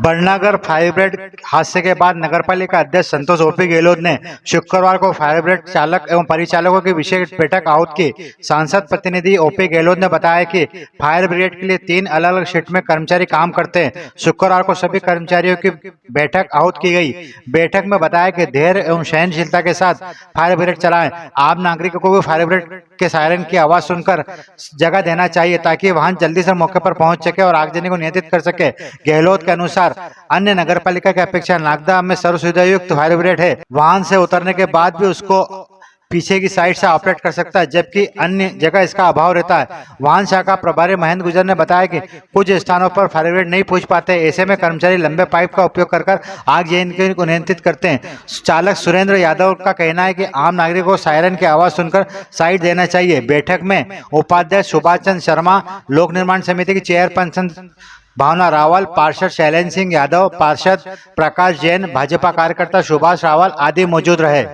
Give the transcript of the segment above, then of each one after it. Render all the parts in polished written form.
बड़नागर fire brigade हादसे के बाद नगरपालिका अध्यक्ष संतोष ओपी गहलोत ने शुक्रवार को फायर ब्रिगेड चालक एवं परिचालकों की विशेष बैठक आहूत की। सांसद प्रतिनिधि ओपी गहलोत ने बताया कि फायर ब्रिगेड के लिए 3 अलग अलग शिफ्ट में कर्मचारी काम करते हैं। शुक्रवार को सभी कर्मचारियों की बैठक आहूत की गई। बैठक में बताया कि धैर्य एवं सहनशीलता के साथ फायर ब्रिगेड चलाएं। आम नागरिकों को भी फायर ब्रिगेड के सायरन की आवाज सुनकर जगह देना चाहिए ताकि वाहन जल्दी से मौके पर पहुंच सके और आगजनी को नियंत्रित कर सके। गहलोत के अनुसार अन्य नगरपालिका की अपेक्षा नागदा में सर्व सुविधा युक्त फायर ब्रिगेड है। वाहन से उतरने के बाद भी उसको पीछे की साइड से ऑपरेट कर सकता है, जबकि अन्य जगह इसका अभाव रहता है। वाहन शाखा प्रभारी महेंद्र गुजर ने बताया कि कुछ स्थानों पर फायर ब्रिगेड नहीं पहुंच पाते, ऐसे में कर्मचारी लंबे पाइप का उपयोग कर आगजनी को नियंत्रित करते हैं। चालक सुरेंद्र यादव का कहना है कि आम नागरिकों को सायरन की आवाज सुनकर साइड देना चाहिए। बैठक में उपाध्यक्ष सुभाष चंद्र शर्मा, लोक निर्माण समिति की चेयरपर्सन भावना रावल, पार्षद शैलेंद्र सिंह यादव, पार्षद प्रकाश जैन, भाजपा कार्यकर्ता सुभाष रावल आदि मौजूद रहे।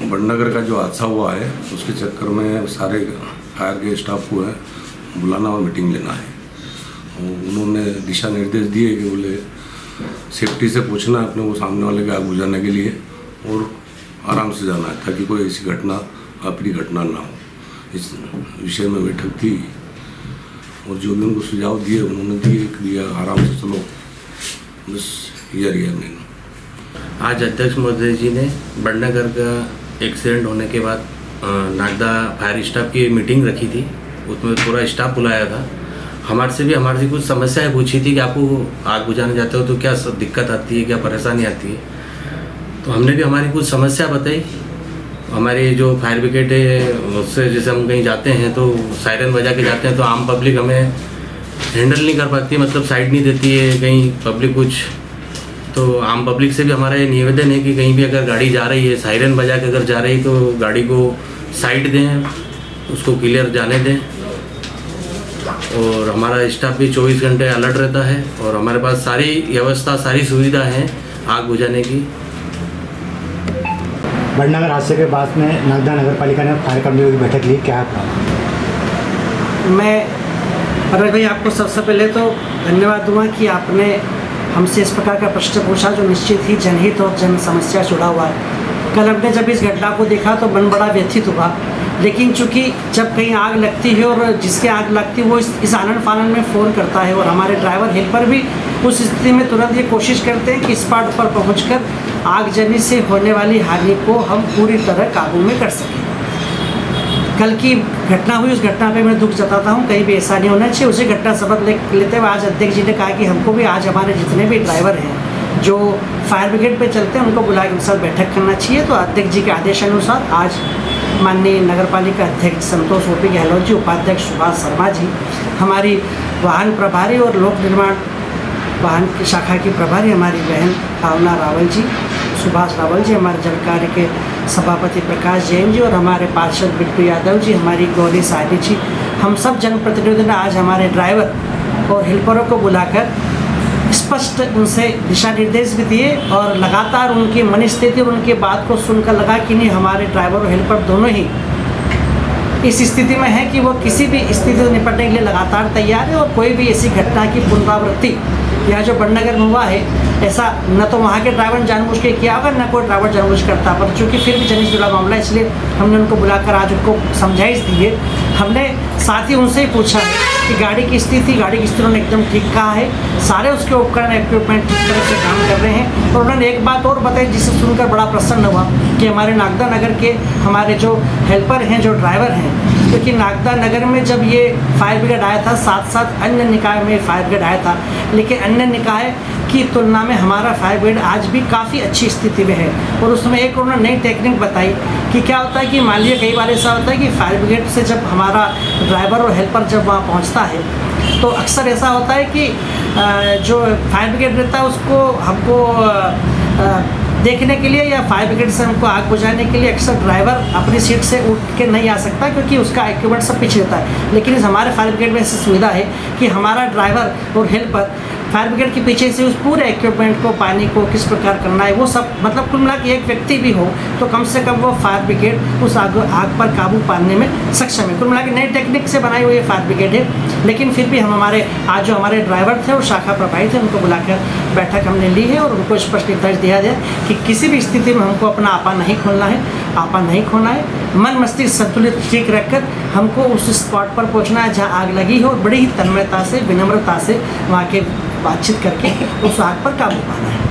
बड़नगर का जो हादसा हुआ है उसके चक्कर में सारे फायर के स्टाफ को है बुलाना और मीटिंग लेना है। उन्होंने दिशा निर्देश दिए कि बोले सेफ्टी से पूछना है अपने वो सामने वाले की आग बुझाने के लिए और आराम से जाना है ताकि कोई ऐसी घटना अप्रिय घटना ना हो। इस विषय में बैठक थी और जो भी उनको सुझाव दिए उन्होंने दिया आराम से चलो, बस ये रिया मैंने। आज अध्यक्ष महोदय जी ने बड़नगर का एक्सीडेंट होने के बाद नागदा फायर स्टाफ की मीटिंग रखी थी, उसमें पूरा स्टाफ बुलाया था। हमारे से कुछ समस्याएं पूछी थी कि आपको आग बुझाने जाते हो तो क्या सब दिक्कत आती है, क्या परेशानी आती है। तो हमने भी हमारी कुछ समस्या बताई। हमारी जो फायर ब्रिगेड है उससे जैसे हम कहीं जाते हैं तो सायरन बजा के जाते हैं तो आम पब्लिक हमें हैंडल नहीं कर पाती, मतलब साइड नहीं देती है कहीं पब्लिक कुछ। तो आम पब्लिक से भी हमारा ये निवेदन है कि कहीं भी अगर गाड़ी जा रही है सायरन बजा के अगर जा रही है तो गाड़ी को साइड दें, उसको क्लियर जाने दें। और हमारा स्टाफ भी 24 घंटे अलर्ट रहता है और हमारे पास सारी व्यवस्था सारी सुविधा है आग बुझाने की। बड़नगर हादसे के बाद में नागदा नगरपालिका ने फायर कर्मियों की बैठक ली, क्या था? मैं परेश भाई आपको सबसे पहले तो धन्यवाद दूंगा कि आपने हमसे इस प्रकार का प्रश्न पूछा जो निश्चित ही जनहित और जन समस्या जुड़ा हुआ है। कल हमने जब इस घटना को देखा तो मन बड़ा व्यथित हुआ, लेकिन चूंकि जब कहीं आग लगती है और जिसके आग लगती है वो इस आनन फानन में फ़ोन करता है और हमारे ड्राइवर हेल्पर भी उस स्थिति में तुरंत ये कोशिश करते हैं कि स्पॉट पर पहुंचकर आगजनी से होने वाली हानि को हम पूरी तरह काबू में कर सकें। कल की घटना हुई, उस घटना पे मैं दुख जताता हूँ, कहीं भी ऐसा नहीं होना चाहिए। उसी घटना सबक लेते हुए आज अध्यक्ष जी ने कहा कि हमको भी आज हमारे जितने भी ड्राइवर हैं जो फायर ब्रिगेड पे चलते हैं उनको बुला के उनके साथ बैठक करना चाहिए। तो अध्यक्ष जी के आदेशानुसार आज माननीय नगरपालिका अध्यक्ष संतोष ओपी गहलोत जी, उपाध्यक्ष सुभाष शर्मा जी, हमारी वाहन प्रभारी और लोक निर्माण वाहन की शाखा की प्रभारी हमारी बहन भावना रावल जी, सुभाष रावल जी, हमारे जल कार्य के सभापति प्रकाश जैन जी और हमारे पार्षद बिट्टू यादव जी, हमारी गौरी साहनी जी, हम सब जनप्रतिनिधियों ने आज हमारे ड्राइवर और हेल्परों को बुलाकर स्पष्ट उनसे दिशा निर्देश भी दिए और लगातार उनकी मनस्थिति और उनकी बात को सुनकर लगा कि नहीं, हमारे ड्राइवर और हेल्पर दोनों ही इस स्थिति में है कि वो किसी भी स्थिति से निपटने के लिए लगातार तैयार है और कोई भी ऐसी घटना की पुनरावृत्ति या जो बड़नगर में हुआ है ऐसा न तो वहाँ के ड्राइवर ने जानबूझ के किया होगा, न कोई ड्राइवर जानबूझ करता, पर चूँकि फिर भी जनहित जुड़ा मामला इसलिए हमने उनको बुलाकर आज उनको समझाइश दी है। हमने साथ ही उनसे ही पूछा है कि गाड़ी की स्थिति उन्होंने एकदम ठीक कहा है, सारे उसके उपकरण इक्विपमेंट ठीक तरह से काम कर रहे हैं। और उन्होंने एक बात और बताई जिसे सुनकर बड़ा प्रसन्न हुआ कि हमारे नागदा नगर के हमारे जो हेल्पर हैं, जो ड्राइवर हैं, क्योंकि नागदा नगर में जब ये फायर ब्रिगेड आया था साथ साथ अन्य निकाय में फायर ब्रिगेड आया था, लेकिन अन्य निकाय की तुलना में हमारा फायर ब्रिगेड आज भी काफ़ी अच्छी स्थिति में है। और उसमें एक उन्होंने नई टेक्निक बताई कि क्या होता है कि मान लीजिए कई बार ऐसा होता है कि फायर ब्रिगेड से जब हमारा ड्राइवर और हेल्पर जब वहाँ पहुँचता है तो अक्सर ऐसा होता है कि जो फायर ब्रिगेड रहता है उसको हमको देखने के लिए या फायर ब्रिगेड से हमको आग बुझाने के लिए अक्सर ड्राइवर अपनी सीट से उठ के नहीं आ सकता क्योंकि उसका इक्विपमेंट सब पीछे रहता है। लेकिन इस हमारे फायर ब्रिगेड में ऐसी सुविधा है कि हमारा ड्राइवर और हेल्पर फायर ब्रिगेड के पीछे से उस पूरे इक्विपमेंट को, पानी को किस प्रकार करना है वो सब, मतलब कुल मिला के एक व्यक्ति भी हो तो कम से कम वो फायर ब्रिगेड उस आग पर काबू पाने में सक्षम है। कुल मिला के नई टेक्निक से बनाई हुई फायर ब्रिगेड है, लेकिन फिर भी हम हमारे आज जो हमारे ड्राइवर थे और शाखा प्रभारी थे उनको बुलाकर बैठक हमने ली है और उनको स्पष्ट निर्देश दिया गया कि किसी भी स्थिति में हमको अपना आपा नहीं खोलना है, आपा नहीं खोना है। मन मस्तिष्क संतुलित ठीक रखकर हमको उस स्पॉट पर पहुंचना है जहां आग लगी है और बड़ी ही तन्मयता से, विनम्रता से वहाँ के बातचीत करके उस आग पर काबू पाना है।